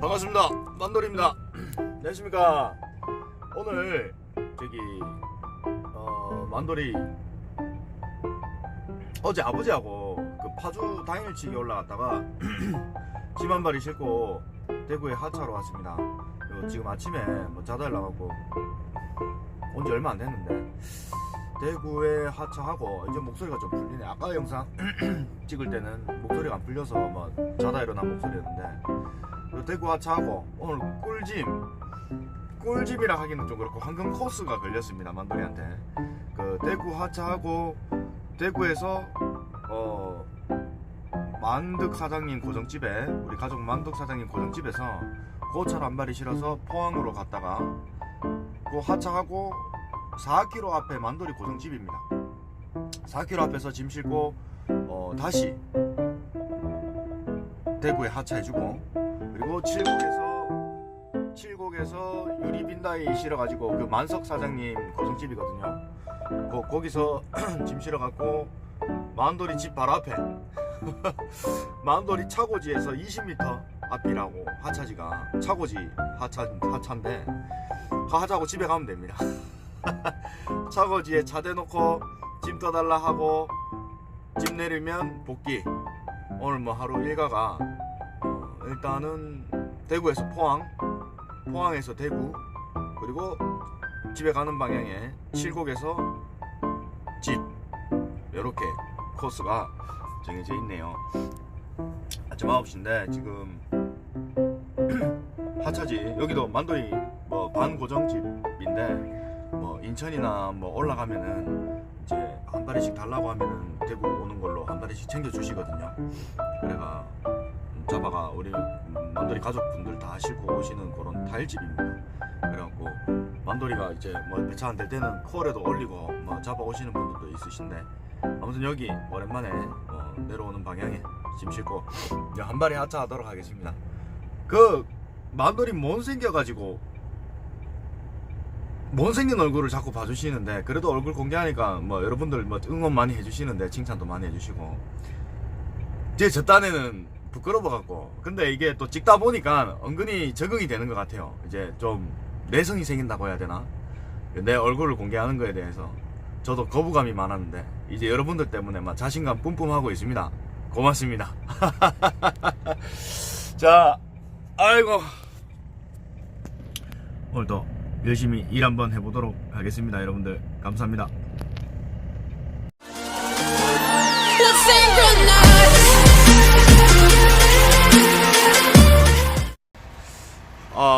반갑습니다. 만돌입니다. 안녕하십니까. 오늘 저기 만돌이 어제 아버지하고 그 파주 당일치기 올라갔다가 짐 한 발이 싣고 대구에 하차로 왔습니다. 그리고 지금 아침에 뭐 자다 일어나갖고 온 지 얼마 안 됐는데 대구에 하차하고 이제 목소리가 좀 풀리네. 아까 영상 찍을 때는 목소리가 안 풀려서 뭐 자다 일어난 목소리였는데 대구 하차하고 오늘 꿀집이라 하기는 좀 그렇고 황금 코스가 걸렸습니다. 만돌이한테. 그 대구 하차하고 대구에서 만득 사장님 고정집에, 우리 가족 만득 사장님 고정집에서 고차로 한 마리 실어서 포항으로 갔다가 그 하차하고 4km 앞에 만돌이 고정집입니다. 4km 앞에서 짐 싣고 다시 대구에 하차해주고, 그리고 칠곡에서 유리빈다이 실어가지고 그 만석 사장님 고정집이거든요. 거기서 짐 실어갖고 만돌이 집 바로 앞에 만돌이 차고지에서 20m 앞이라고 하차지가, 차고지 하차인데 하차하고 집에 가면 됩니다. 차고지에 차 대놓고 짐 떠달라 하고 짐 내리면 복귀. 오늘 뭐 하루 일과가 일단은 대구에서 포항에서 대구, 그리고 집에 가는 방향에 칠곡에서 집, 이렇게 코스가 정해져 있네요. 아침 9시인데 지금 하차지, 여기도 만돌이 뭐 반고정집인데 뭐 인천이나 뭐 올라가면은 이제 한 마리씩 달라고 하면은 대구 오는 걸로 한 마리씩 챙겨 주시거든요. 그래가 잡아가 우리 만돌이 가족분들 다 싣고 오시는 그런 다일집입니다. 그래갖고 만돌이가 이제 뭐 배차 안 될 때는 콜에도 올리고 뭐 잡아 오시는 분들도 있으신데, 아무튼 여기 오랜만에 내려오는 방향에 짐 싣고 한 발에 하차하도록 하겠습니다. 그 만돌이 못생겨가지고 못생긴 얼굴을 자꾸 봐주시는데, 그래도 얼굴 공개하니까 뭐 여러분들 뭐 응원 많이 해주시는데 칭찬도 많이 해주시고, 제 저 딴에는 부끄러워갖고, 근데 이게 또 찍다 보니까 은근히 적응이 되는 것 같아요. 이제 좀 내성이 생긴다고 해야 되나? 내 얼굴을 공개하는 거에 대해서 저도 거부감이 많았는데 이제 여러분들 때문에 막 자신감 뿜뿜하고 있습니다. 고맙습니다. 자, 아이고, 오늘도 열심히 일 한번 해보도록 하겠습니다. 여러분들 감사합니다.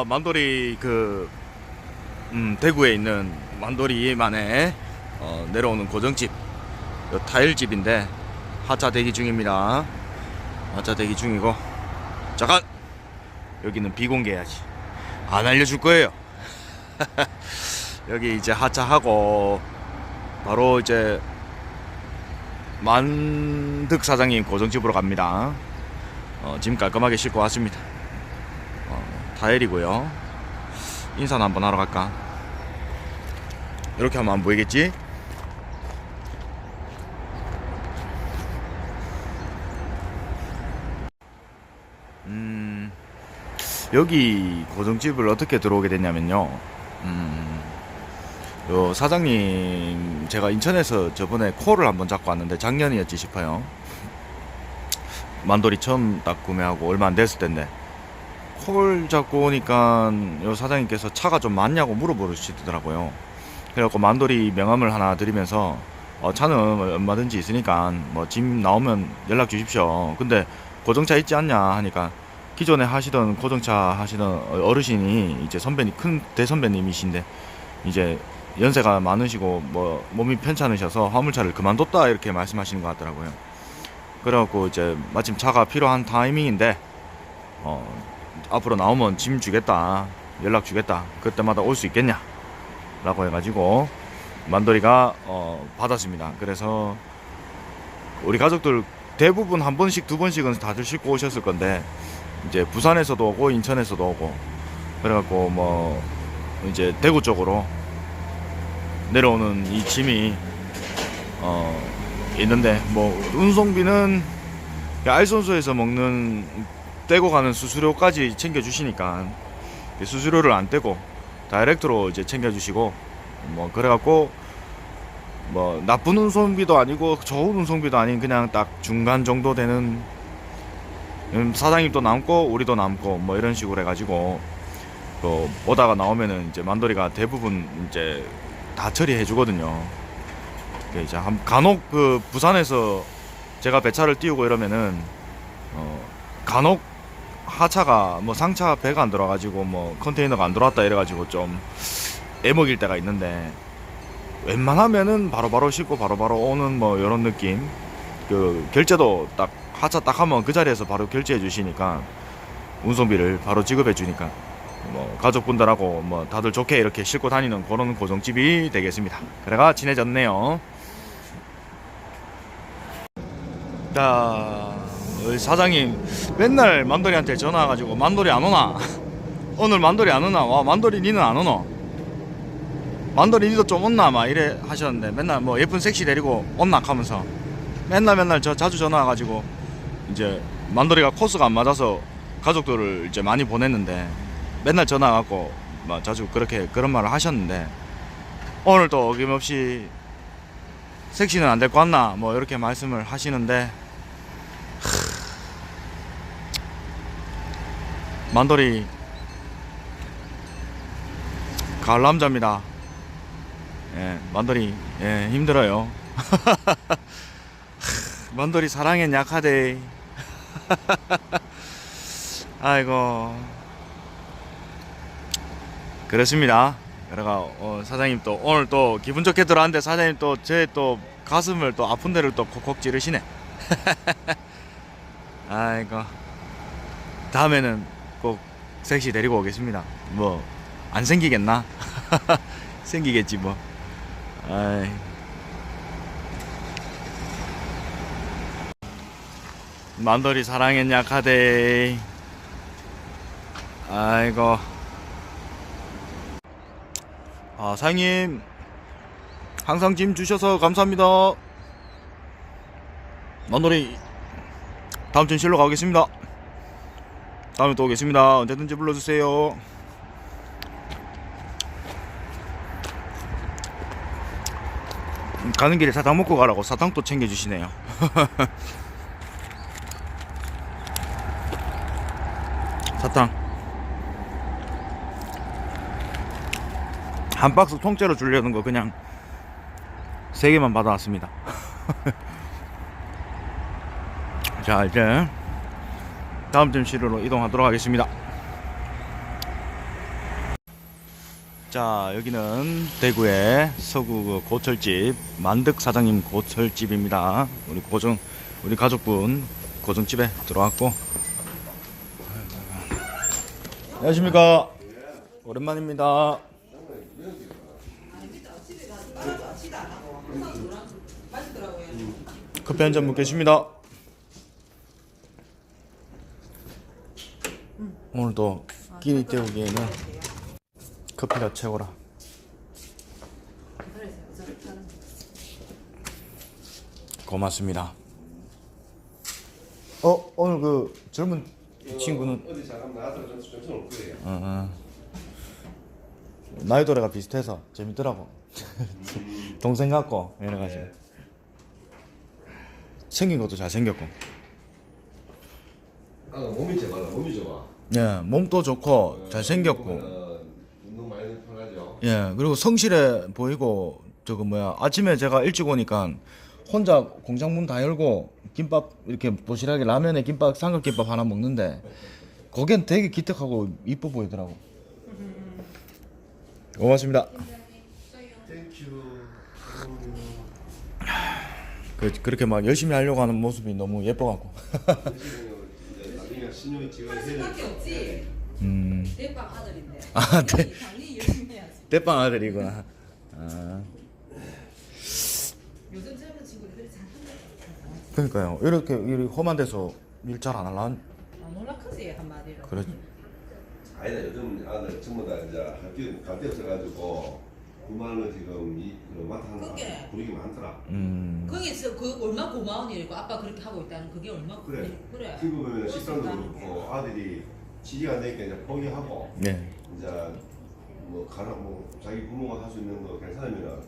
만돌이 대구에 있는 만돌이만의 내려오는 고정집, 타일집인데 하차 대기 중입니다. 하차 대기 중이고, 잠깐, 여기는 비공개해야지, 안 알려줄 거예요. 여기 이제 하차하고 바로 이제 만득 사장님 고정집으로 갑니다. 짐 깔끔하게 싣고 왔습니다. 타일이고요. 인사는 한번 하러 갈까? 이렇게 하면 안 보이겠지? 여기 고정집을 어떻게 들어오게 됐냐면요, 요 사장님, 제가 인천에서 저번에 콜을 한번 잡고 왔는데 작년이었지 싶어요. 만돌이 처음 딱 구매하고 얼마 안 됐을 텐데 콜 잡고 오니까 요 사장님께서 차가 좀 많냐고 물어보시더라고요. 그래갖고 만돌이 명함을 하나 드리면서 차는 얼마든지 있으니까 뭐 짐 나오면 연락 주십시오. 근데 고정차 있지 않냐 하니까, 기존에 하시던 고정차 하시던 어르신이 이제 선배님, 큰 대선배님이신데 이제 연세가 많으시고 뭐 몸이 편찮으셔서 화물차를 그만뒀다 이렇게 말씀하시는 것 같더라고요. 그래갖고 이제 마침 차가 필요한 타이밍인데 앞으로 나오면 짐 주겠다, 연락 주겠다, 그때마다 올 수 있겠냐 라고 해가지고 만돌이가 받았습니다. 그래서 우리 가족들 대부분 한 번씩 두 번씩은 다들 싣고 오셨을 건데, 이제 부산에서도 오고 인천에서도 오고 그래갖고 뭐 이제 대구 쪽으로 내려오는 이 짐이 있는데, 뭐 운송비는 알선소에서 먹는 떼고 가는 수수료까지 챙겨주시니까 수수료를 안 떼고 다이렉트로 이제 챙겨주시고 뭐 그래갖고 뭐 나쁜 운송비도 아니고 좋은 운송비도 아닌 그냥 딱 중간 정도 되는 사장님도 남고 우리도 남고 뭐 이런 식으로 해가지고 또 오다가 나오면은 이제 만돌이가 대부분 이제 다 처리해 주거든요. 이제 간혹 그 부산에서 제가 배차를 띄우고 이러면은 간혹 하차가 뭐 상차 배가 안 들어가지고 뭐 컨테이너가 안 들어왔다 이래가지고 좀 애먹일 때가 있는데 웬만하면은 바로바로 싣고 바로바로 오는 뭐 이런 느낌. 그 결제도 딱 하차 딱 하면 그 자리에서 바로 결제해 주시니까 운송비를 바로 지급해 주니까 뭐 가족분들하고 뭐 다들 좋게 이렇게 싣고 다니는 그런 고정집이 되겠습니다. 그래가 친해졌네요. 자, 우리 사장님 맨날 만돌이한테 전화 와가지고 만돌이 안 오나? 오늘 만돌이 안 오나? 와, 만돌이 니는 안 오노? 만돌이 니도 좀 온나? 막 이래 하셨는데 맨날 뭐 예쁜 섹시 데리고 온나? 하면서 맨날 저 자주 전화 와가지고 이제 만돌이가 코스가 안 맞아서 가족들을 이제 많이 보냈는데 맨날 전화 와갖고 막 자주 그런 말을 하셨는데 오늘 또 어김없이 섹시는 안 될 것 같나? 뭐 이렇게 말씀을 하시는데 만돌이 가을 남자입니다. 예, 만돌이 예, 힘들어요. 만돌이 사랑엔 약하대. 아이고 그렇습니다. 그래가 사장님 또 오늘 또 기분 좋게 들어왔는데 사장님 또 제 또 가슴을 또 아픈 데를 또 콕콕 찌르시네. 아이고 다음에는 꼭 섹시 데리고 오겠습니다. 뭐 안 생기겠나? 생기겠지 뭐. 아이. 만돌이 사랑엔 약하대. 아이고. 아, 사장님 항상 짐 주셔서 감사합니다. 만돌이 다음 주 실로 가겠습니다. 다음에 또 오겠습니다. 언제든지 불러주세요. 가는 길에 사탕 먹고 가라고 사탕 또 챙겨주시네요. 사탕 한 박스 통째로 주려는 거 그냥 3개만 받아왔습니다. 자, 이제 다음 점실로 이동하도록 하겠습니다. 자, 여기는 대구의 서구 고철집 만득 사장님 고철집입니다. 우리 가족분 고정집에 들어왔고. 안녕하십니까. 오랜만입니다. 커피 한 잔 먹겠습니다. 오늘도 끼니 때우기에는 커피가 최고라. 고맙습니다. 오늘 그 젊은 친구는 어디 잠깐 나가서 좀 올 거예요. 나이 또래가 비슷해서 재밌더라고. 동생 같고 이래가지고 생긴 것도 잘생겼고. 몸이 좋아, 몸이 좋아. 예, 몸도 좋고 잘생겼고. 운동 많이 편하죠. 예, 그리고 성실해 보이고. 저거 뭐야, 아침에 제가 일찍 오니까 혼자 공장 문 다 열고 김밥 이렇게 도시락에 라면에 김밥 삼각김밥 하나 먹는데 거긴 되게 기특하고 이뻐 보이더라고. 고맙습니다. 땡큐. 그렇게 막 열심히 하려고 하는 모습이 너무 예뻐갖고. 나중에 신용이 지금 수밖에 없지. 대빵 아들인데. 아, 네. 당연히 열심히 해야지. 대빵 아들이구나. 아. 요즘 젊은 친구들이 잘한다. 그러니까요. 이렇게 험한 데서 일 잘 안 할란. 안 올라크지 한마디로. 그래. 아니다 요즘 아들 전부 다 이제 갈 데 없어가지고 9만 원 지금 와트 하나 그게. 부르기 많더라. 거기서 그 얼마 고마운 일이고 아빠 그렇게 하고 있다는 그게 얼마 그래. 그래. 지금 보면 식당도 그렇다는 그렇고 아들이 지지가 안 되니까 이제 포기하고 네. 이제 뭐 가라 뭐 자기 부모가 할 수 있는 거 괜찮으면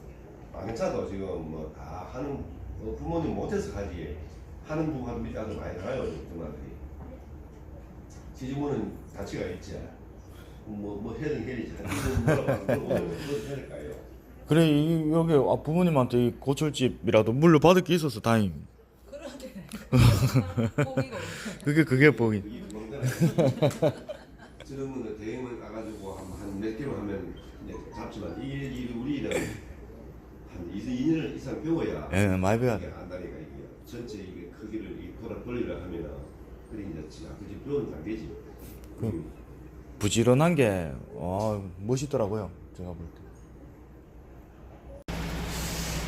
안 괜찮아도 지금 뭐 다 하는 부모님 못해서 가지 하는 부부가 밑에 아들 많이 가요 어떤 아들이. 지주모는 가치가 있지. 뭐 해야 해야지. 뭐라고 해야될까요? 그래 여기 부모님한테 이 고철집이라도 물려 받을 게 있어서 다행. 그러게. 고기가 그게 복이. 지금은 대행을 가가지고 한 몇 개로 하면 이제 잡지만 이게 우리 일은 한 2년 이상 배워야 예, 많이 배워야 이게 안다니까 이게 전체 이게 크기를 이 돌아버리려 하면은 그래 이제 그지 배우는 단계지. 부지런한 게 멋있더라고요. 제가 볼 때.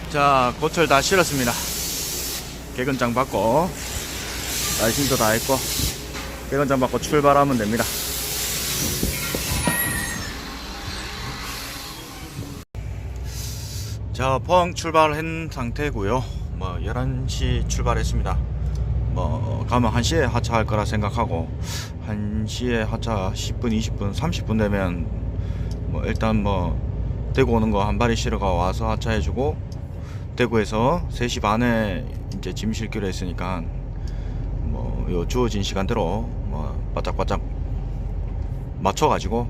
자, 고철 다 실었습니다. 개근장 받고 라이싱도 다 했고 개근장 받고 출발하면 됩니다. 자, 포항 출발한 상태고요. 뭐 11시 출발했습니다. 뭐 가면 1시에 하차할 거라 생각하고 1시에 하차 10분, 20분, 30분 되면 뭐 일단 뭐 대구 오는 거 한 발이 실어가 와서 하차해주고 대구에서 3시 반에 이제 짐 실기로 했으니까 뭐 요 주어진 시간대로 뭐 바짝바짝 맞춰가지고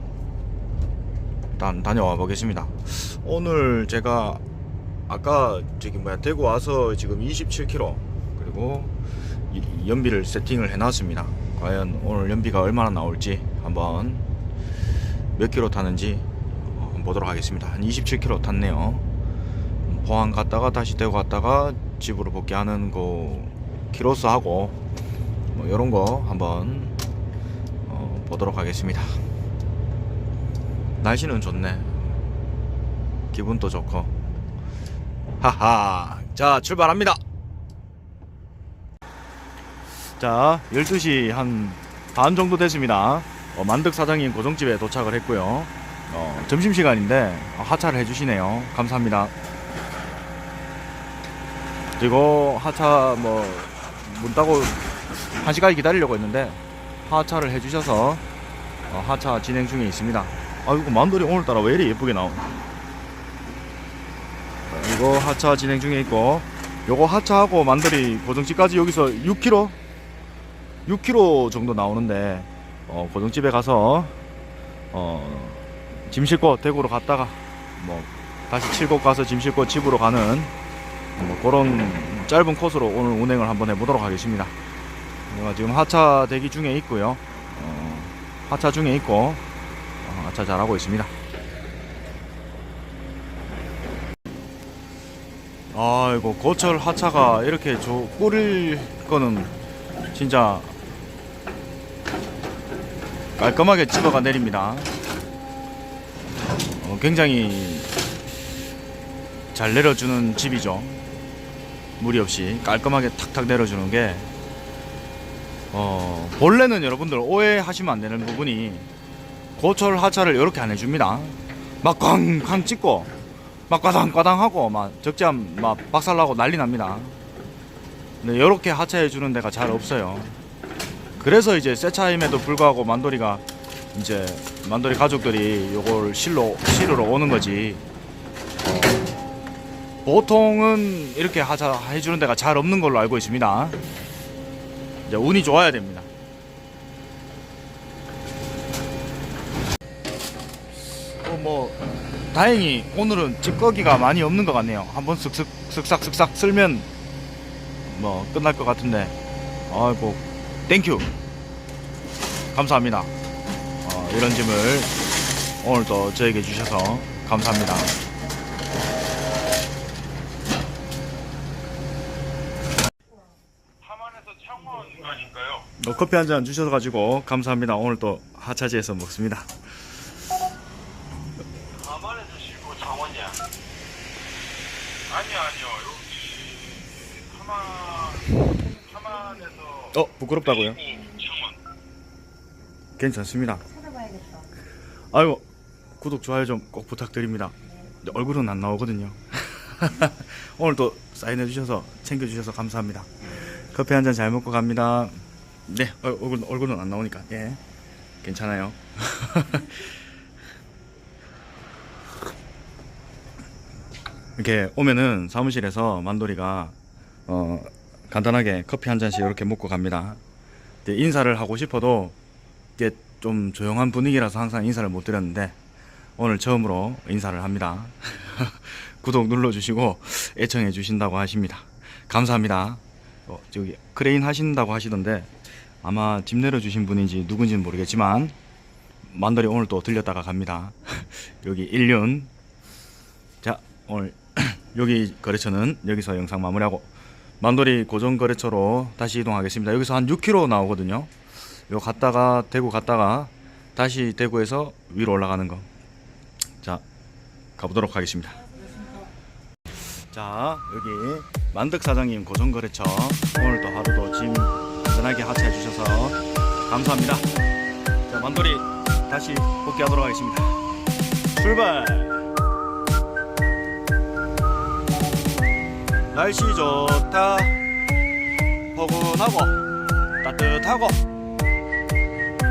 일단 다녀와 보겠습니다. 오늘 제가 아까 대구 와서 지금 27km 그리고 연비를 세팅을 해놨습니다. 과연 오늘 연비가 얼마나 나올지 한번 몇 킬로 타는지 한번 보도록 하겠습니다. 한 27km 탔네요. 포항 갔다가 다시 대구 갔다가 집으로 복귀하는 거 키로수 하고 뭐 이런 거 한번 보도록 하겠습니다. 날씨는 좋네. 기분도 좋고. 하하. 자, 출발합니다. 자, 12시 한 반 정도 됐습니다. 만득 사장님 고정집에 도착을 했고요. 점심시간인데 하차를 해주시네요. 감사합니다. 그리고 하차 문 따고 1시까지 기다리려고 했는데 하차를 해주셔서 하차 진행 중에 있습니다. 아이고, 만돌이 오늘따라 왜 이리 예쁘게 나오나. 이거 하차 진행 중에 있고, 요거 하차하고 만돌이 고정집까지 여기서 6km 정도 나오는데 고정집에 가서 짐 싣고 대구로 갔다가 뭐 다시 칠곡 가서 짐 싣고 집으로 가는 뭐 그런 짧은 코스로 오늘 운행을 한번 해보도록 하겠습니다. 제가 지금 하차 대기 중에 있고요. 하차 중에 있고 하차 잘하고 있습니다. 아이고, 고철 하차가 이렇게 뿌릴 거는 진짜 깔끔하게 집어가 내립니다. 굉장히 잘 내려주는 집이죠. 무리 없이 깔끔하게 탁탁 내려주는 게 본래는 여러분들 오해하시면 안 되는 부분이 고철 하차를 이렇게 안 해줍니다. 막 쾅쾅 찍고 막 과당과당 하고 막 적재함 막 박살나고 난리 납니다. 근데 이렇게 하차해 주는 데가 잘 없어요. 그래서 이제 새 차임에도 불구하고 만돌이 가족들이 요걸 실으러 오는 거지. 보통은 이렇게 하차해 주는 데가 잘 없는 걸로 알고 있습니다. 이제 운이 좋아야 됩니다. 다행히 오늘은 찌꺼기가 많이 없는 것 같네요. 한번 쓱싹 쓸면 끝날 것 같은데, 아이고, 땡큐 감사합니다. 이런 짐을 오늘도 저에게 주셔서 감사합니다. 함안에서 창원 아닌가요? 커피 한 잔 주셔서 가지고 감사합니다. 오늘 또 하차지에서 먹습니다. 함안에서 쉬고 창원이야? 아니요 여기 함안에서 부끄럽다고요? 창원. 괜찮습니다. 찾아봐야겠다. 아이고, 구독 좋아요 좀 꼭 부탁드립니다. 얼굴은 안 나오거든요. 오늘도 사인해 주셔서 챙겨 주셔서 감사합니다. 커피 한 잔 잘 먹고 갑니다. 네, 얼굴은 안 나오니까 예, 괜찮아요. 이렇게 오면은 사무실에서 만돌이가 간단하게 커피 한 잔씩 이렇게 먹고 갑니다. 인사를 하고 싶어도 이게 좀 조용한 분위기라서 항상 인사를 못 드렸는데 오늘 처음으로 인사를 합니다. 구독 눌러주시고 애청해 주신다고 하십니다. 감사합니다. 저기 크레인 하신다고 하시던데 아마 집 내려주신 분인지 누군지는 모르겠지만 만돌이 오늘 또 들렸다가 갑니다. 여기 일륜. 자, 오늘 여기 거래처는 여기서 영상 마무리하고 만돌이 고정 거래처로 다시 이동하겠습니다. 여기서 한 6km 나오거든요. 요 갔다가 대구 갔다가 다시 대구에서 위로 올라가는 거. 자, 가보도록 하겠습니다. 자, 여기 만덕 사장님 고정 거래처. 오늘도 하루도 짐 안전하게 하차해 주셔서 감사합니다. 자, 만돌이 다시 복귀하도록 하겠습니다. 출발. 날씨 좋다. 포근하고 따뜻하고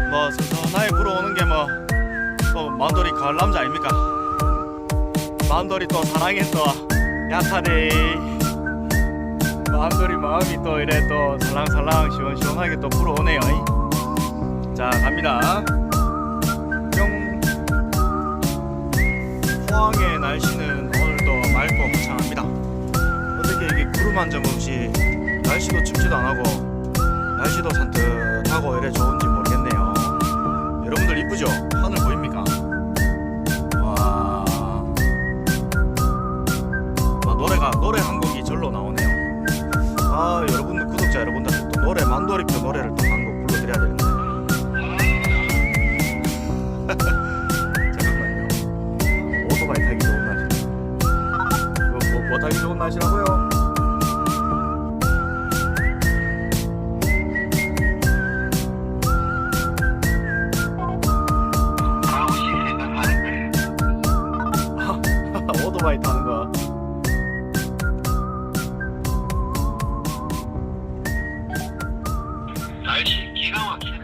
뭐 선선하게 불어오는 게 뭐 또 만돌이 가을 남자 아닙니까? 만돌이 또 사랑에 또 약하네. 만돌이 마음이 또 이래 또 살랑살랑 시원시원하게 또 불어오네요. 자, 갑니다. 뿅. 포항의 날씨는 오늘도 맑고 화창합니다. 어떻게 이게 구름 한 점 없이 날씨도 춥지도 않고 날씨도 산뜻하고 이래 좋은지 모르겠네요. 여러분들 이쁘죠? 하늘 보입니까? 와, 노래 한 곡이 절로 나오네요. 아, 여러분들 구독자 여러분들 또 노래 만돌이표 노래를 또 한 곡 불러드려야 되는데. 잠깐만요. 오토바이 타기 좋은 날씨. 뭐 타기 좋은 날씨라고요? 오토바이 타는 거. 날씨 기가 막히네.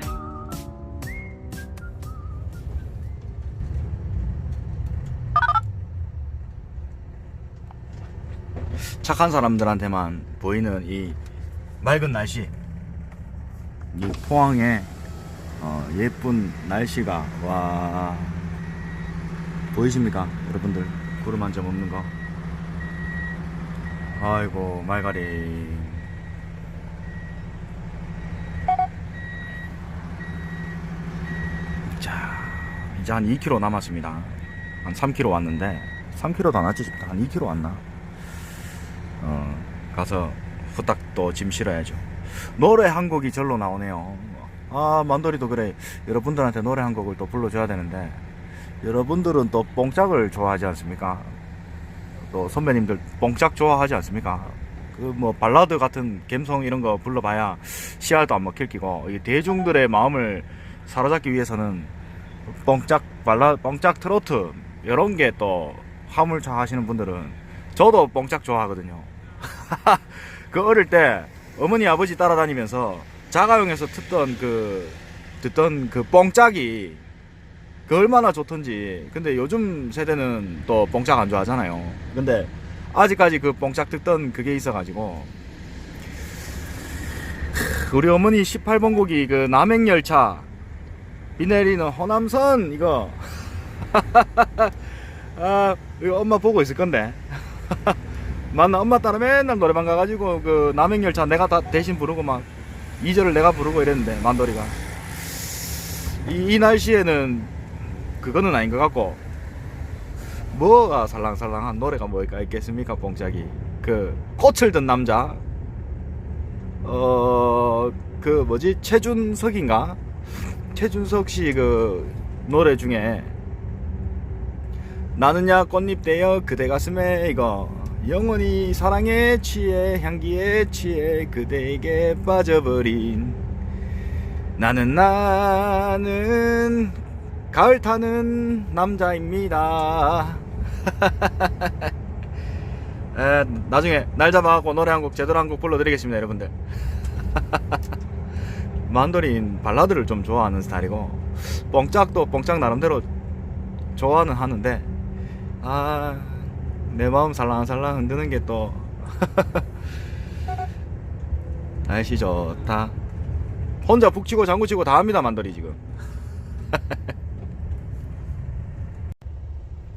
착한 사람들한테만 보이는 이 맑은 날씨, 이 포항의 예쁜 날씨가 와, 보이십니까 여러분들? 구름 한 점 없는 거. 아이고 말가리. 자, 이제 한 2km 남았습니다. 한 3km 왔는데 3km도 안 왔지 싶다. 한 2km 왔나? 가서 후딱 또 짐 실어야죠. 노래 한 곡이 절로 나오네요. 아, 만돌이도 그래. 여러분들한테 노래 한 곡을 또 불러줘야 되는데 여러분들은 또 뽕짝을 좋아하지 않습니까? 또 선배님들 뽕짝 좋아하지 않습니까? 그 뭐 발라드 같은 감성 이런 거 불러봐야 씨알도 안 먹힐 끼고 이 대중들의 마음을 사로잡기 위해서는 뽕짝 뽕짝 트로트 이런 게 또 화물차 하시는 분들은, 저도 뽕짝 좋아하거든요. 그 어릴 때 어머니 아버지 따라다니면서 자가용에서 듣던 그 뽕짝이 그 얼마나 좋던지. 근데 요즘 세대는 또 뽕짝 안 좋아하잖아요. 근데 아직까지 그 뽕짝 듣던 그게 있어가지고, 우리 어머니 18번 곡이 그 남행열차 비 내리는 호남선 이거. 아, 이거 엄마 보고 있을 건데. 맞나? 엄마 따라 맨날 노래방 가가지고 그 남행열차 내가 다 대신 부르고 막 2절을 내가 부르고 이랬는데, 만돌이가 이 날씨에는 그거는 아닌 것 같고, 뭐가 살랑살랑한 노래가 뭐가 있겠습니까? 뽕짝이 그 꽃을 든 남자, 그 뭐지, 최준석인가? 최준석 씨 그 노래 중에 나는야 꽃잎 되어 그대 가슴에, 이거 영원히 사랑에 취해 향기에 취해 그대에게 빠져버린 나는 가을 타는 남자입니다. 나중에 날 잡아갖고 노래 한 곡 제대로 한 곡 불러드리겠습니다, 여러분들. 만돌이는 발라드를 좀 좋아하는 스타일이고 뽕짝도 뽕짝 나름대로 좋아는 하는데 내 마음 살랑살랑 흔드는 게 또 날씨 좋다. 혼자 북치고 장구치고 다 합니다, 만돌이 지금.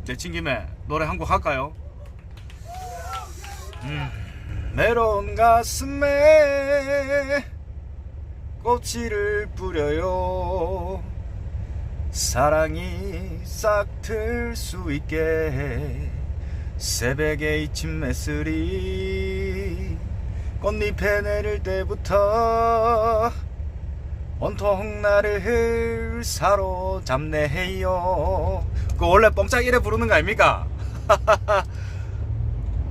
내친 김에 노래 한 곡 할까요? 메론 가슴에 꽃을 뿌려요. 사랑이 싹 틀 수 있게 새벽에 이친 매슬이 꽃잎에 내릴 때부터 온통 나를 사로잡네요. 그 원래 뽕짝 이래 부르는 거 아닙니까?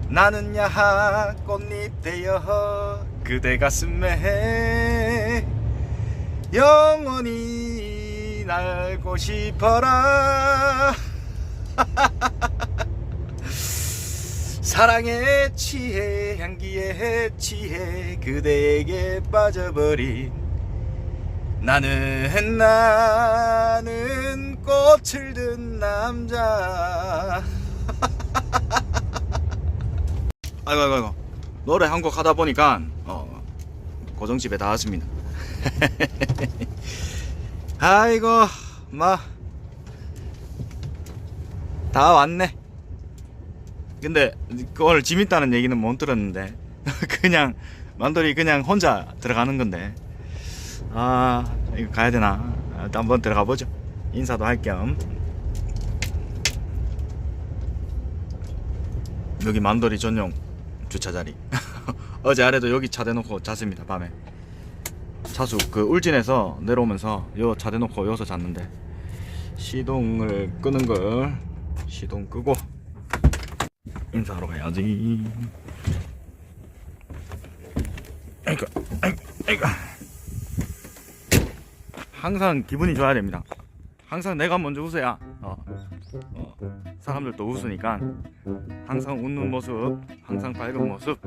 나는 야하 꽃잎 되어 그대 가슴에 영원히 날고 싶어라. 사랑에 취해 향기에 취해 그대에게 빠져버린 나는 꽃을 든 남자. 아이고 노래 한 곡 하다 보니까 고정집에 다 왔습니다. 아이고 다 왔네. 근데 그걸 재밌다는 얘기는 못 들었는데 그냥 만돌이 그냥 혼자 들어가는 건데 이거 가야 되나? 일단 한번 들어가 보죠. 인사도 할 겸. 여기 만돌이 전용 주차 자리. 어제 아래도 여기 차 대놓고 잤습니다. 밤에 차수 그 울진에서 내려오면서 요 차 대놓고 여기서 잤는데 시동을 끄는 걸 시동 끄고 인사하러 가야지. 아이고. 항상 기분이 좋아야 됩니다. 항상 내가 먼저 웃어야 사람들도 웃으니까 항상 웃는 모습, 항상 밝은 모습,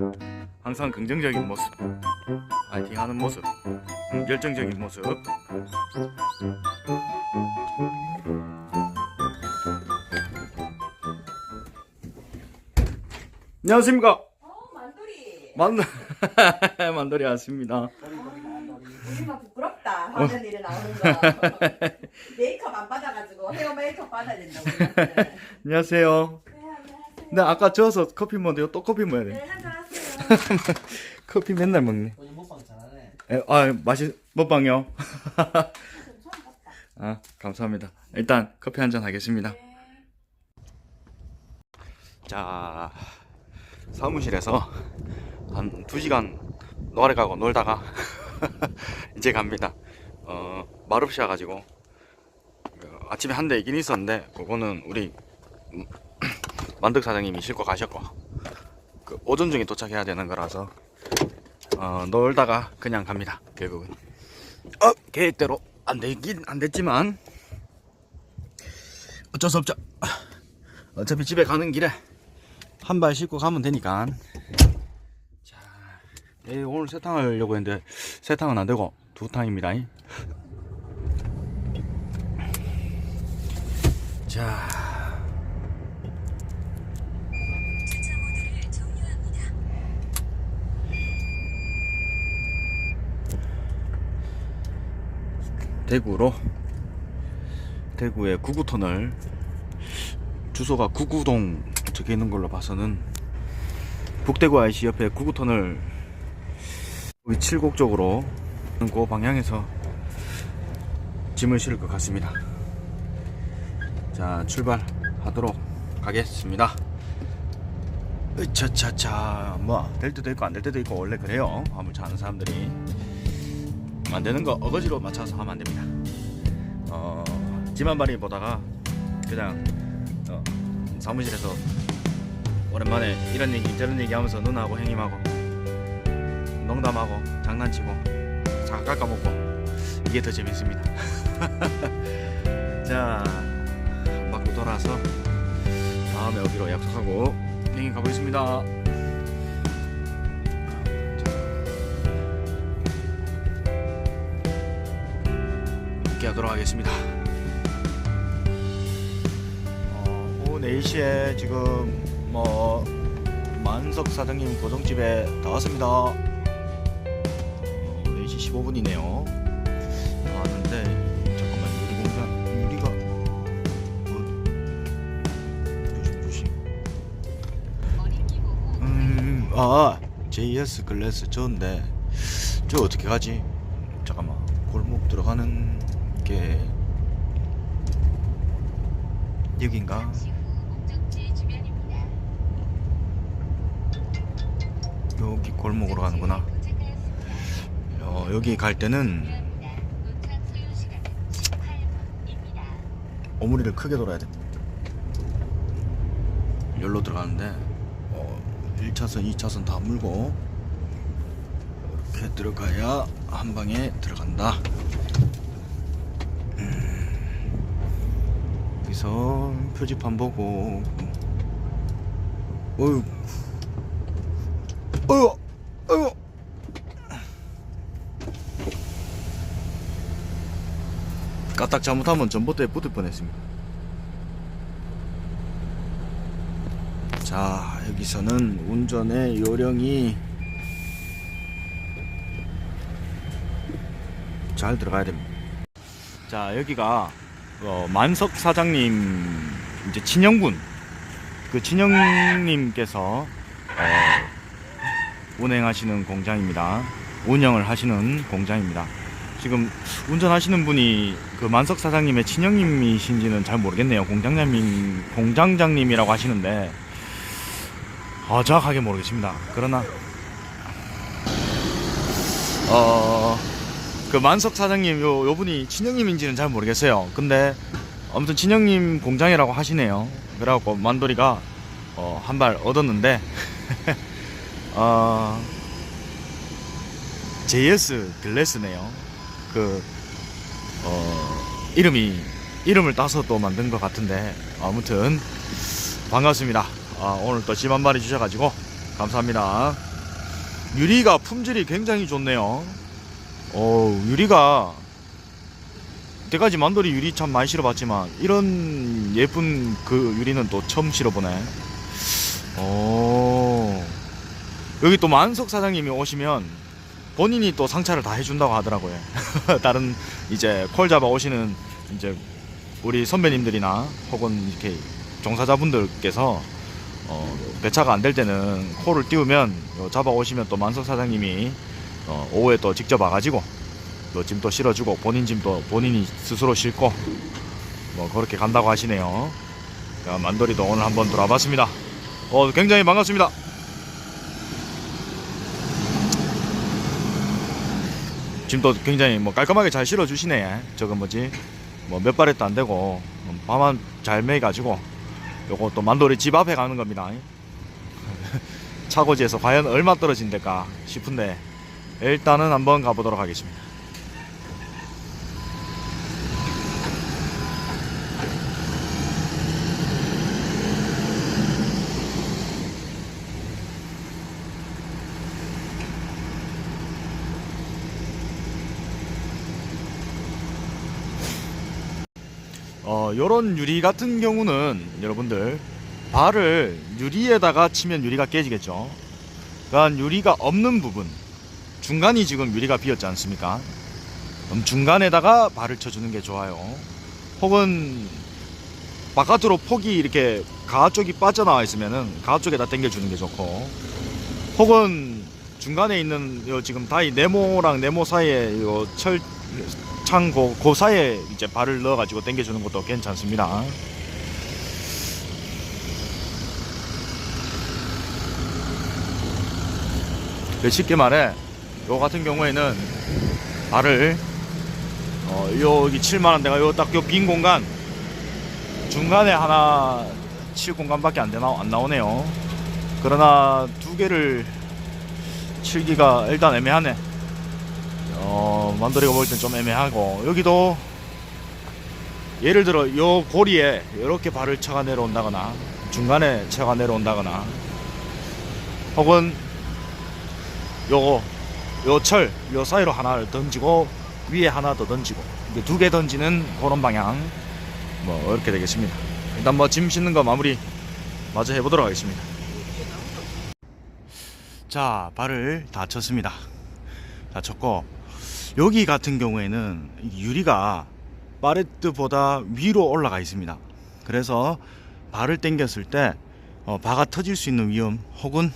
항상 긍정적인 모습, 파이팅하는 모습, 열정적인 모습. 안녕하십니까? 만돌이 왔습니다. 우리만 부끄럽다. 화면 일에 나오는 거. 메이크업 안 받아가지고 헤어 메이크업 받아야 된다고. 안녕하세요. 네, 안녕하세요. 네, 아까 저어서 커피 먹는데 또 커피 먹어야 돼. 네, 한잔 하세요. 커피 맨날 먹네. 먹방 잘하네. 먹방이요? 감사합니다. 일단 커피 한잔 하겠습니다. 자, 사무실에서 한 2시간 노래 가고 놀다가 이제 갑니다. 말없이 와가지고 아침에 한 대 있긴 있었는데 그거는 우리 만덕 사장님이 싣고 가셨고 그 오전 중에 도착해야 되는 거라서 놀다가 그냥 갑니다. 결국은 계획대로 안 되긴 안 됐지만 어쩔 수 없죠. 어차피 집에 가는 길에 한 발 싣고 가면 되니까. 자, 오늘 세탕 하려고 했는데 세탕은 안 되고 2탕입니다. 자, 대구의 구구터널, 주소가 구구동 적혀 있는 걸로 봐서는 북대구 IC 옆에 구구터널 우리 칠곡 쪽으로 그 방향에서 짐을 실을 것 같습니다. 자, 출발하도록 하겠습니다. 으차차차, 뭐 될 때도 있고 안 될 때도 있고 원래 그래요. 화물차 하는 사람들이 안 되는 거 어거지로 맞춰서 하면 안 됩니다. 짐 한 마리 보다가 그냥 사무실에서 오랜만에 이런 얘기 저런 얘기 하면서 누나하고 형님하고 농담하고 장난치고 잘 깎아먹고 이게 더 재밌습니다. 자, 한 바퀴 돌아서 다음에 오기로 약속하고 행행 가보겠습니다. 함께 하도록 하겠습니다. 오후 4시에 지금 만석 사장님 고정집에 다 왔습니다. 4시 15분이네요. 왔는데 잠깐만, 유리 공장 유리가 조심. JS 글래스 좋은데 저 어떻게 가지? 잠깐만, 골목 들어가는 게 여긴가? 여기 골목으로 가는구나. 여기 갈 때는 오므리를 크게 돌아야 돼. 여기로 들어가는데 1차선 2차선 다 물고 이렇게 들어가야 한 방에 들어간다. 여기서 표지판 보고 어휴 까딱 잘못하면 전봇대에 붙을 뻔했습니다. 자, 여기서는 운전의 요령이 잘 들어가야 됩니다. 자, 여기가 만석 사장님 이제 친형분, 그 친형님께서 운행하시는 공장입니다. 운영을 하시는 공장입니다. 지금 운전하시는 분이 그 만석 사장님의 친형님이신지는 잘 모르겠네요. 공장장님이라고 하시는데 정확하게 모르겠습니다. 그러나 그 만석 사장님 요 분이 친형님인지는 잘 모르겠어요. 근데 아무튼 친형님 공장이라고 하시네요. 그래갖고 만돌이가 한 발 얻었는데 JS 글래스네요. 이름을 따서 또 만든 것 같은데 아무튼 반갑습니다. 오늘 또 집 한 마리 주셔가지고 감사합니다. 유리가 품질이 굉장히 좋네요. 유리가 때까지 만돌이 유리 참 많이 실어봤지만 이런 예쁜 그 유리는 또 처음 실어보네. 여기 또 만석 사장님이 오시면 본인이 또 상차를 다 해준다고 하더라고요. 다른 이제 콜 잡아 오시는 이제 우리 선배님들이나 혹은 이렇게 종사자분들께서 배차가 안 될 때는 콜을 띄우면 잡아 오시면 또 만석 사장님이 오후에 또 직접 와가지고 또 짐도 실어주고 본인 짐도 본인이 스스로 싣고 그렇게 간다고 하시네요. 만돌이도 오늘 한번 돌아봤습니다. 굉장히 반갑습니다. 짐도 굉장히 깔끔하게 잘 실어주시네. 저거 뭐지? 몇 발에도 안 되고 밤만 잘 매가지고 요거 또 만돌이 집 앞에 가는 겁니다. 차고지에서 과연 얼마 떨어진될까 싶은데 일단은 한번 가보도록 하겠습니다. 요런 유리 같은 경우는 여러분들 발을 유리에다가 치면 유리가 깨지겠죠. 그러니까 유리가 없는 부분, 중간이 지금 유리가 비었지 않습니까? 그럼 중간에다가 발을 쳐주는 게 좋아요. 혹은 바깥으로 폭이 이렇게 가하 쪽이 빠져나와 있으면은 가하 쪽에다 당겨주는 게 좋고, 혹은 중간에 있는 요 지금 다이 네모랑 네모 사이에 요 철창 그 사이에 이제 발을 넣어가지고 당겨주는 것도 괜찮습니다. 쉽게 말해, 요 같은 경우에는 발을 여기 칠만한 데가 요 딱 요 빈 공간 중간에 하나 칠 공간밖에 안 나오네요. 그러나 두 개를 칠기가 일단 애매하네. 만돌이가 볼 땐 좀 애매하고, 여기도 예를 들어 요 고리에 이렇게 발을 쳐가 내려온다거나 중간에 차가 내려온다거나 혹은 요 철 요 사이로 하나를 던지고 위에 하나 더 던지고 두 개 던지는 그런 방향 뭐 이렇게 되겠습니다. 일단 뭐 짐 싣는 거 마무리 마저 해보도록 하겠습니다. 자, 발을 다 쳤습니다. 다 쳤고 여기 같은 경우에는 유리가 파레트보다 위로 올라가 있습니다. 그래서 발을 당겼을 때 바가 터질 수 있는 위험 혹은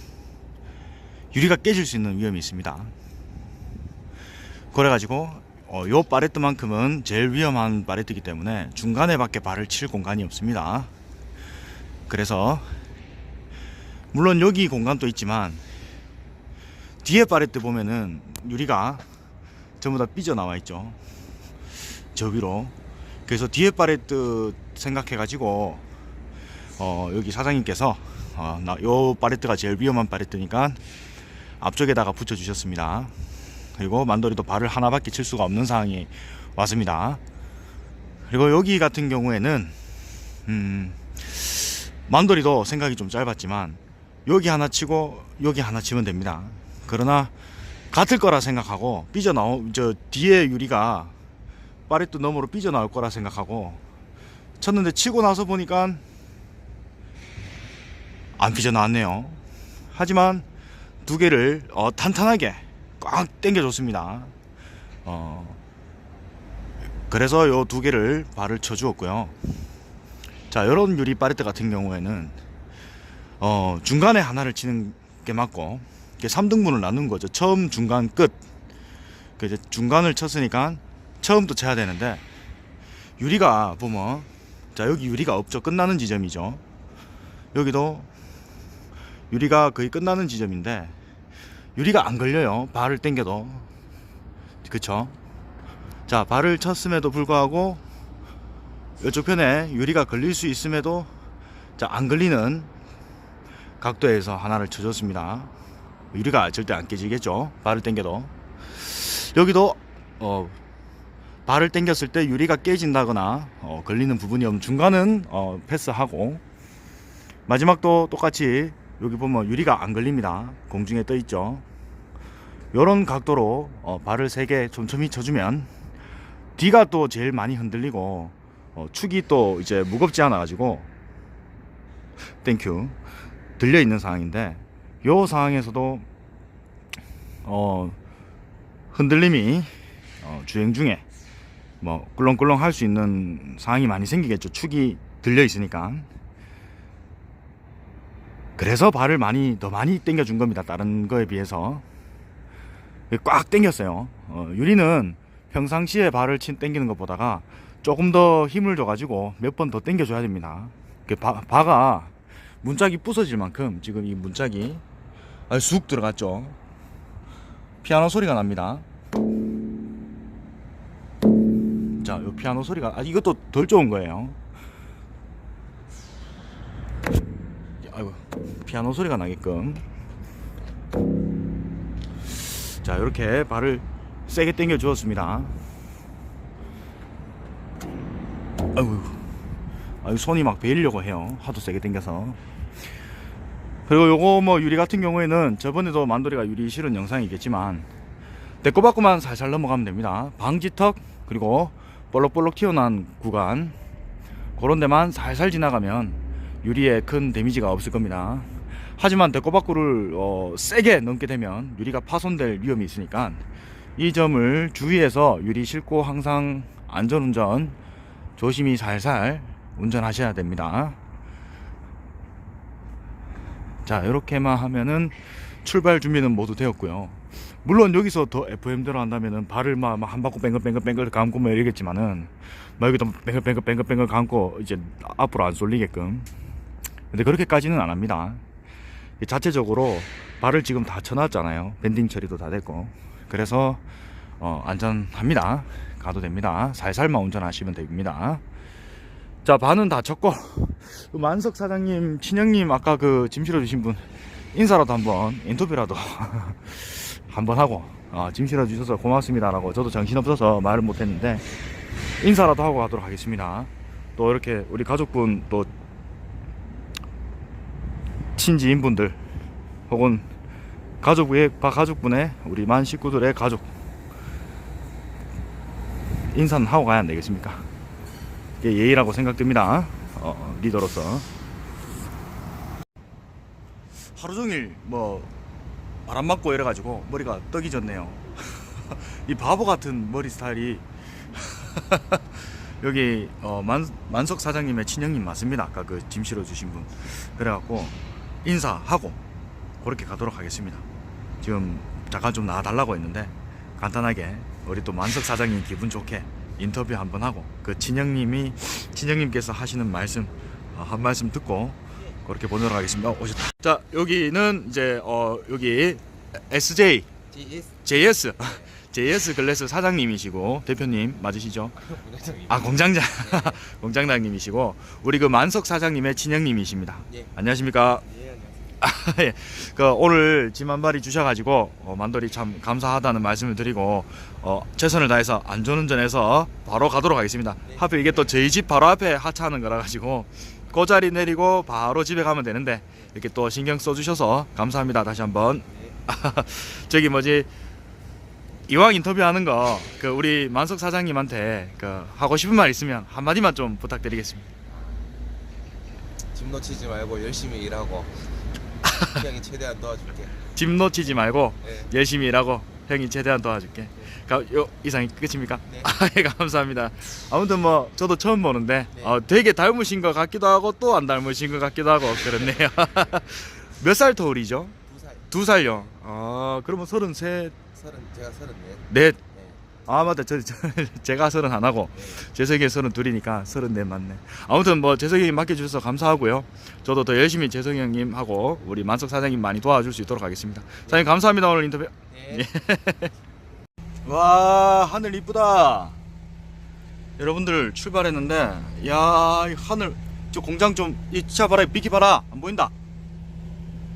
유리가 깨질 수 있는 위험이 있습니다. 그래가지고 요 파레트만큼은 제일 위험한 파레트이기 때문에 중간에 밖에 발을 칠 공간이 없습니다. 그래서 물론 여기 공간도 있지만 뒤에 파레트 보면은 유리가 전부 다 삐져나와 있죠. 저 위로. 그래서 뒤에 파레트 생각해 가지고 여기 사장님께서 요 파레트가 제일 위험한 파레트니까 앞쪽에다가 붙여 주셨습니다. 그리고 만돌이도 발을 하나밖에 칠 수가 없는 상황이 왔습니다. 그리고 여기 같은 경우에는 만돌이도 생각이 좀 짧았지만 여기 하나 치고 여기 하나 치면 됩니다. 그러나 같을 거라 생각하고 저 뒤에 유리가 파레트 너머로 삐져나올 거라 생각하고 쳤는데 치고 나서 보니까 안 삐져나왔네요. 하지만 두 개를 탄탄하게 꽉 당겨줬습니다. 그래서 요 두 개를 발을 쳐주었고요. 자, 요런 유리 파레트 같은 경우에는 중간에 하나를 치는 게 맞고 이게 3등분을 나눈 거죠. 처음, 중간, 끝. 이제 중간을 쳤으니까 처음부터 쳐야 되는데 유리가 보면 자, 여기 유리가 없죠. 끝나는 지점이죠. 여기도 유리가 거의 끝나는 지점인데 유리가 안 걸려요. 발을 당겨도. 그쵸? 자, 발을 쳤음에도 불구하고 이쪽 편에 유리가 걸릴 수 있음에도 자, 안 걸리는 각도에서 하나를 쳐줬습니다. 유리가 절대 안 깨지겠죠. 발을 당겨도. 여기도 발을 당겼을 때 유리가 깨진다거나 걸리는 부분이 없는 중간은 패스하고 마지막도 똑같이 여기 보면 유리가 안 걸립니다. 공중에 떠 있죠. 요런 각도로 발을 3개 촘촘히 쳐주면 뒤가 또 제일 많이 흔들리고 축이 또 이제 무겁지 않아 가지고 땡큐 들려 있는 상황인데 요 상황에서도 흔들림이 주행 중에 뭐 꿀렁꿀렁 할 수 있는 상황이 많이 생기겠죠. 축이 들려 있으니까. 그래서 발을 더 많이 당겨 준 겁니다. 다른 거에 비해서 꽉 당겼어요. 유리는 평상시에 발을 당기는 것보다가 조금 더 힘을 줘가지고 몇 번 더 당겨 줘야 됩니다. 바가 문짝이 부서질 만큼 지금 이 문짝이 쑥 들어갔죠. 피아노 소리가 납니다. 자, 이 피아노 소리가 이것도 덜 좋은 거예요. 아이고, 피아노 소리가 나게끔. 자, 이렇게 발을 세게 당겨 주었습니다. 아이고, 손이 막 베이려고 해요. 하도 세게 당겨서. 그리고 요거 뭐 유리 같은 경우에는 저번에도 만돌이가 유리 실은 영상이 있겠지만 데꼬바꼬만 살살 넘어가면 됩니다. 방지턱 그리고 볼록볼록 튀어나온 구간 그런 데만 살살 지나가면 유리에 큰 데미지가 없을 겁니다. 하지만 데꼬바꼬를 세게 넘게 되면 유리가 파손될 위험이 있으니까 이 점을 주의해서 유리 싣고 항상 안전운전 조심히 살살 운전하셔야 됩니다. 자, 이렇게만 하면은 출발 준비는 모두 되었고요. 물론 여기서 더 FM대로 한다면은 발을 막 한 바퀴 뱅글뱅글 감고 뭐 이러겠지만은 막 여기도 뱅글뱅글 감고 이제 앞으로 안 쏠리게끔. 근데 그렇게까지는 안 합니다. 자체적으로 발을 지금 다 쳐놨잖아요. 밴딩 처리도 다 됐고. 그래서 안전합니다. 가도 됩니다. 살살만 운전하시면 됩니다. 자, 반은 다 쳤고 만석 사장님, 친형님 아까 그 짐 실어주신 분 인사라도 한번 인터뷰라도 한번 하고 짐 실어주셔서 고맙습니다라고 저도 정신없어서 말을 못했는데 인사라도 하고 가도록 하겠습니다. 또 이렇게 우리 가족분 또 친지인분들 혹은 가족분의 우리 만 식구들의 가족 인사는 하고 가야 안 되겠습니까? 이게 예의라고 생각됩니다. 리더로서 하루 종일 뭐 바람 맞고 이래가지고 머리가 떡이 졌네요. 이 바보 같은 머리 스타일이 여기 만석 사장님의 친형님 맞습니다. 아까 그 짐 실어주신 분. 그래갖고 인사하고 그렇게 가도록 하겠습니다. 지금 잠깐 좀 나와달라고 했는데 간단하게 우리 또 만석 사장님 기분 좋게 인터뷰 한번 하고 그 친형님께서 하시는 말씀 한 말씀 듣고 그렇게 보도록 하겠습니다. 오셨다. 자, 여기는 이제 여기 SJ JS 글래스 사장님이시고 대표님 맞으시죠? 공장장 공장장님이시고 우리 그 만석 사장님의 친형님이십니다. 예. 안녕하십니까? 예, 안녕하세요. 예. 그 오늘 짐 한 마리 주셔가지고 만돌이 참 감사하다는 말씀을 드리고 최선을 다해서 안전운전해서 바로 가도록 하겠습니다. 네. 하필 이게 또 저희 집 바로 앞에 하차하는 거라 가지고 그 자리 내리고 바로 집에 가면 되는데 이렇게 또 신경 써주셔서 감사합니다. 다시 한번. 저기 뭐지 이왕 인터뷰하는 거 그 우리 만석 사장님한테 그 하고 싶은 말 있으면 한 마디만 좀 부탁드리겠습니다. 짐 놓치지 말고 열심히 일하고 형이 최대한 도와줄게. 짐 놓치지 말고 네. 열심히 일하고 형이 최대한 도와줄게. 요 이상이 끝입니까? 네. 예, 감사합니다. 아무튼 뭐 저도 처음 보는데 네. 되게 닮으신 것 같기도 하고 또 안 닮으신 것 같기도 하고 그렇네요. 몇 살 터울이죠? 2살. 2살요. 그러면 33, 제가 34. 넷. 네. 맞다. 제가 30 안 하고 재석이 32이니까 34 맞네. 아무튼 뭐 재석이 형님 맡겨주셔서 감사하고요. 저도 더 열심히 재석이 형님하고 우리 만석 사장님 많이 도와줄 수 있도록 하겠습니다. 사장님 감사합니다. 오늘 인터뷰. 네. 와, 하늘 이쁘다. 여러분들 출발했는데 야, 이 하늘 저 공장 좀 이 차 봐라, 비키 봐라. 안 보인다.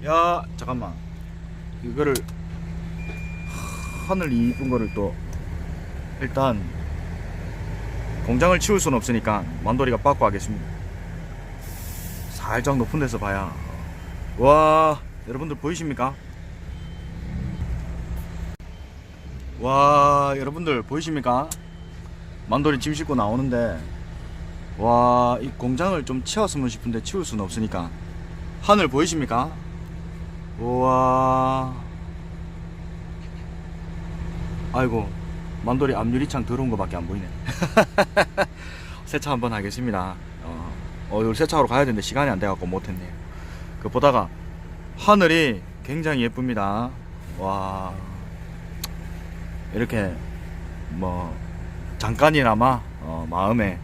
야, 잠깐만. 이거를 하늘 이쁜 거를 또 일단 공장을 치울 수는 없으니까 만돌이가 빠꾸 하겠습니다. 살짝 높은 데서 봐야. 와, 여러분들 보이십니까? 와, 여러분들 보이십니까? 만돌이 짐 싣고 나오는데 와, 이 공장을 좀 치웠으면 싶은데 치울 수는 없으니까 하늘 보이십니까? 우와, 아이고, 만돌이 앞유리창 더러운 거밖에 안 보이네. 세차 한번 하겠습니다. 오늘 세차하러 가야 되는데 시간이 안 돼갖고 못했네요. 그 보다가 하늘이 굉장히 예쁩니다. 와, 이렇게 뭐 잠깐이나마 마음에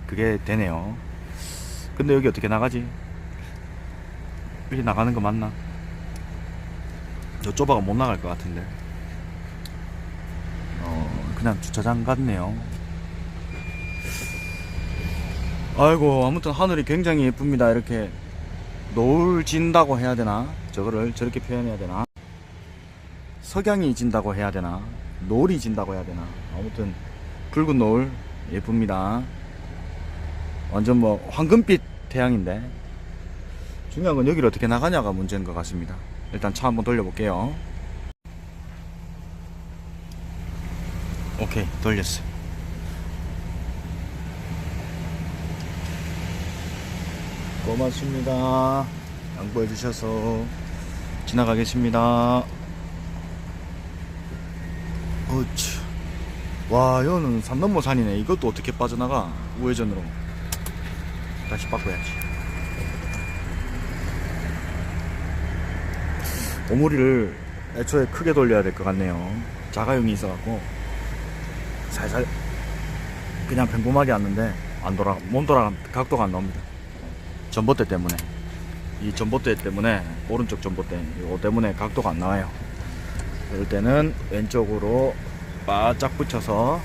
그게 되네요. 근데 여기 어떻게 나가지? 여기 나가는 거 맞나? 저 좁아가 못 나갈 것 같은데. 그냥 주차장 같네요. 아이고, 아무튼 하늘이 굉장히 예쁩니다. 이렇게 노을 진다고 해야 되나? 저거를 저렇게 표현해야 되나? 석양이 진다고 해야 되나? 노을이 진다고 해야 되나? 아무튼 붉은 노을 예쁩니다. 완전 뭐 황금빛 태양인데 중요한 건 여기를 어떻게 나가냐가 문제인 것 같습니다. 일단 차 한번 돌려볼게요. 오케이, 돌렸어. 고맙습니다. 양보해 주셔서 지나가겠습니다. 어치. 와, 여기는 산 넘어 산이네. 이것도 어떻게 빠져나가? 우회전으로 다시 바꿔야지. 오므리를 애초에 크게 돌려야 될 것 같네요. 자가용이 있어갖고 살살 그냥 평범하게 왔는데 못 돌아가, 각도가 안 나옵니다. 전봇대 때문에, 이 전봇대 때문에, 오른쪽 전봇대 이거 때문에 각도가 안 나와요. 이럴 때는 왼쪽으로 바짝 붙여서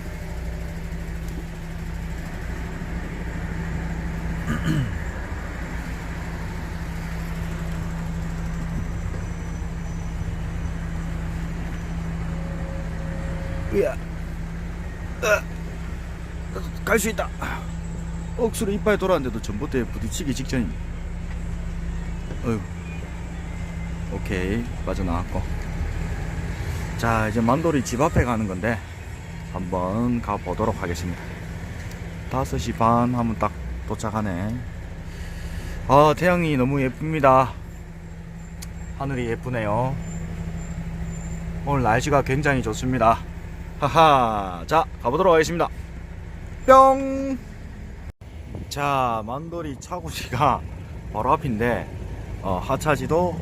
갈 수 있다. 억수로 이빨 돌아왔는데도 전봇대에 부딪히기 직전입니다. 어휴. 오케이, 빠져나왔고. 자, 이제 만돌이 집 앞에 가는 건데 한번 가보도록 하겠습니다. 5시 반 하면 딱 도착하네. 아, 태양이 너무 예쁩니다. 하늘이 예쁘네요. 오늘 날씨가 굉장히 좋습니다. 하하. 자, 가보도록 하겠습니다. 뿅. 자, 만돌이 차고지가 바로 앞인데 하차지도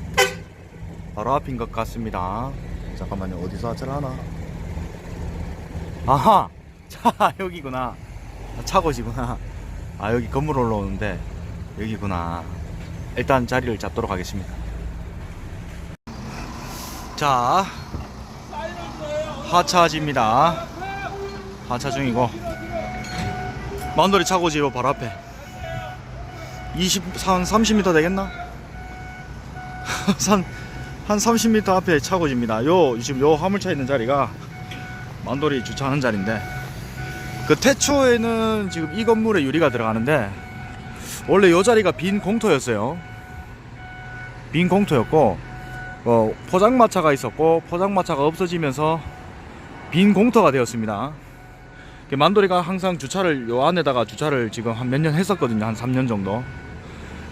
바로 앞인 것 같습니다. 잠깐만요, 어디서 하차를 하나? 아하. 자, 여기구나. 차고지구나. 아, 여기 건물 올라오는데 여기구나. 일단 자리를 잡도록 하겠습니다. 자, 하차지입니다. 하차 중이고, 만돌이 차고지 요 바로 앞에 한 30m 되겠나? 한 30m 앞에 차고지입니다. 지금 요 화물차 있는 자리가 만돌이 주차하는 자리인데, 그 태초에는 지금 이 건물에 유리가 들어가는데 원래 요 자리가 빈 공터였어요. 빈 공터였고 포장마차가 있었고, 포장마차가 없어지면서 빈 공터가 되었습니다. 만돌이가 항상 주차를 요 안에다가 주차를 지금 한 몇 년 했었거든요. 한 3년 정도.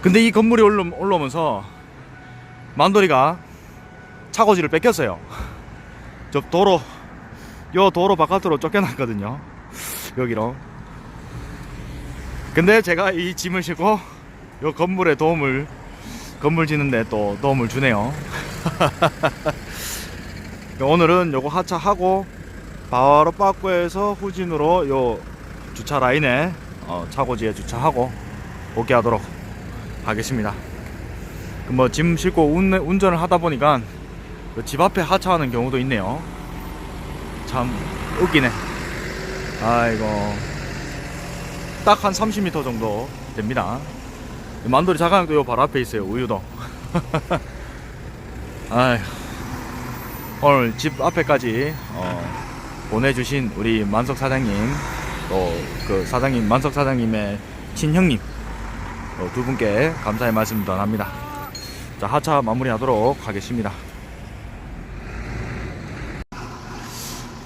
근데 이 건물이 올라오면서 만돌이가 차고지를 뺏겼어요. 저 도로, 요 도로 바깥으로 쫓겨났거든요. 여기로. 근데 제가 이 짐을 싣고 요 건물에 건물 짓는데 또 도움을 주네요. 오늘은 요거 하차하고 바로 빠꾸에서 후진으로 요 주차 라인에 차고지에 주차하고 복귀하도록 하겠습니다. 뭐 짐 싣고 운전을 하다 보니까 집 앞에 하차하는 경우도 있네요. 참 웃기네. 아이고, 딱 한 30m 정도 됩니다. 만돌이 자가용도 요 바로 앞에 있어요. 우유도. 아이고, 오늘 집 앞에까지 보내주신 우리 만석 사장님, 또 그 사장님, 만석 사장님의 친형님 두 분께 감사의 말씀 전합니다. 자, 하차 마무리하도록 하겠습니다.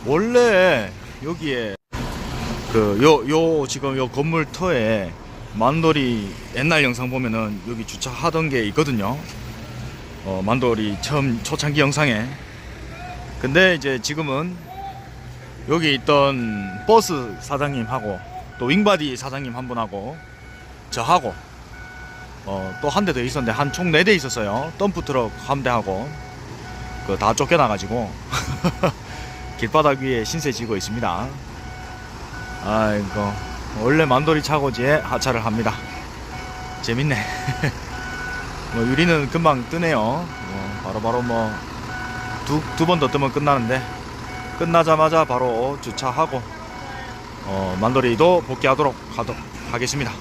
원래 여기에 지금 요 건물 터에 만돌이 옛날 영상 보면은 여기 주차하던 게 있거든요. 만돌이 처음 초창기 영상에. 근데 이제 지금은 여기 있던 버스 사장님하고 또 윙바디 사장님 한 분하고 저하고 또 한 대 더 있었는데 한 총 4대 있었어요. 덤프트럭 한 대하고 그 다 쫓겨나가지고 길바닥 위에 신세 지고 있습니다. 아이고, 원래 만돌이 차고지에 하차를 합니다. 재밌네. 뭐 유리는 금방 뜨네요. 바로바로 뭐 두 번 더 뜨면 끝나는데, 끝나자마자 바로 주차하고 만돌이도 복귀하도록 하겠습니다.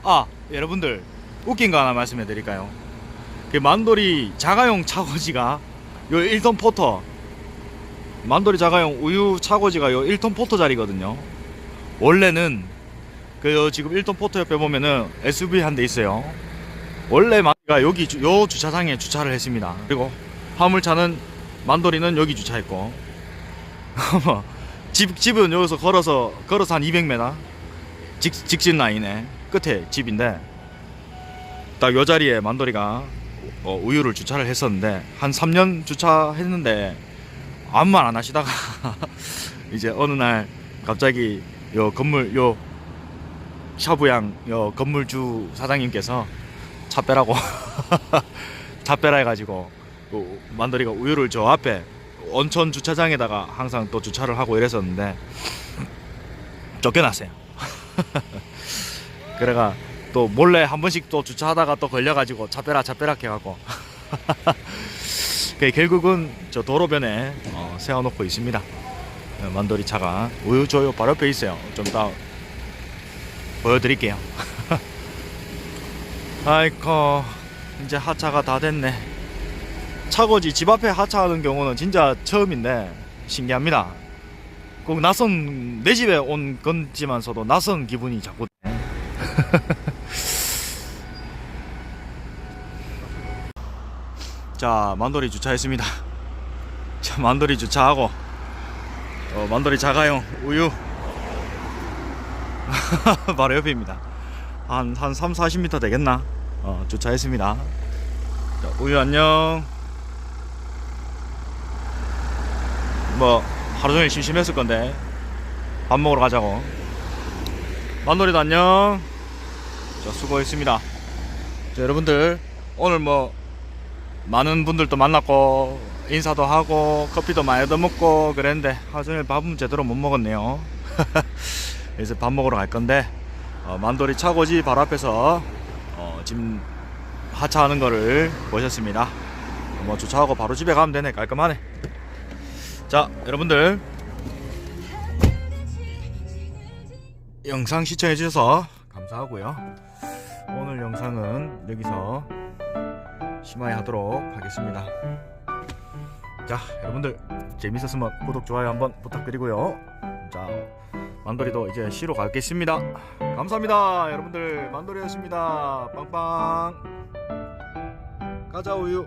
아, 여러분들 웃긴 거 하나 말씀해 드릴까요? 그 만돌이 자가용 차고지가 요 1톤 포터, 만돌이 자가용 우유 차고지가 요 1톤 포터 자리거든요. 원래는 그 지금 1톤 포터 옆에 보면은 SUV 한 대 있어요. 원래 만돌이가 여기 요 주차장에 주차를 했습니다. 그리고 화물차는 만돌이는 여기 주차했고 집은 여기서 걸어서 한 200m 직진 라인에 끝에 집인데, 딱 요 자리에 만돌이가 우유를 주차를 했었는데 한 3년 주차했는데 아무 말 안 하시다가 이제 어느 날 갑자기 요 건물 요 샤브양 요 건물주 사장님께서 차 빼라고 차 빼라 해가지고 만돌이가 우유를 저 앞에 온천 주차장에다가 항상 또 주차를 하고 이랬었는데 쫓겨났어요. 그래가 또 몰래 한 번씩 또 주차하다가 또 걸려가지고 차 빼라 해갖고 결국은 저 도로변에 세워놓고 있습니다. 만돌이 차가 우유 조요 바로 옆에 있어요. 좀 이따 보여드릴게요. 아이고, 이제 하차가 다 됐네. 차고지 집 앞에 하차하는 경우는 진짜 처음인데 신기합니다. 꼭 내 집에 온 건지만서도 낯선 기분이 자꾸 드네. 자, 만돌이 주차했습니다. 자, 만돌이 주차하고 만돌이 자가용 우유 바로 옆입니다. 한 3-40m 되겠나? 주차했습니다. 자, 우유 안녕. 뭐 하루 종일 심심했을 건데 밥 먹으러 가자고. 만돌이도 안녕. 자, 수고했습니다. 자, 여러분들 오늘 뭐 많은 분들도 만났고 인사도 하고 커피도 많이 얻어먹고 그랬는데 하루 종일 밥은 제대로 못 먹었네요. 그래서 밥 먹으러 갈 건데 만돌이 차고지 바로 앞에서 지금 하차하는 거를 보셨습니다. 뭐 주차하고 바로 집에 가면 되네. 깔끔하네. 자, 여러분들 영상 시청해 주셔서 감사하고요. 오늘 영상은 여기서 심하게 하도록 하겠습니다. 자, 여러분들 재밌었으면 구독 좋아요 한번 부탁드리고요. 자, 만돌이도 이제 쉬러 가겠습니다. 감사합니다. 여러분들 만돌이였습니다. 빵빵. 가자 우유.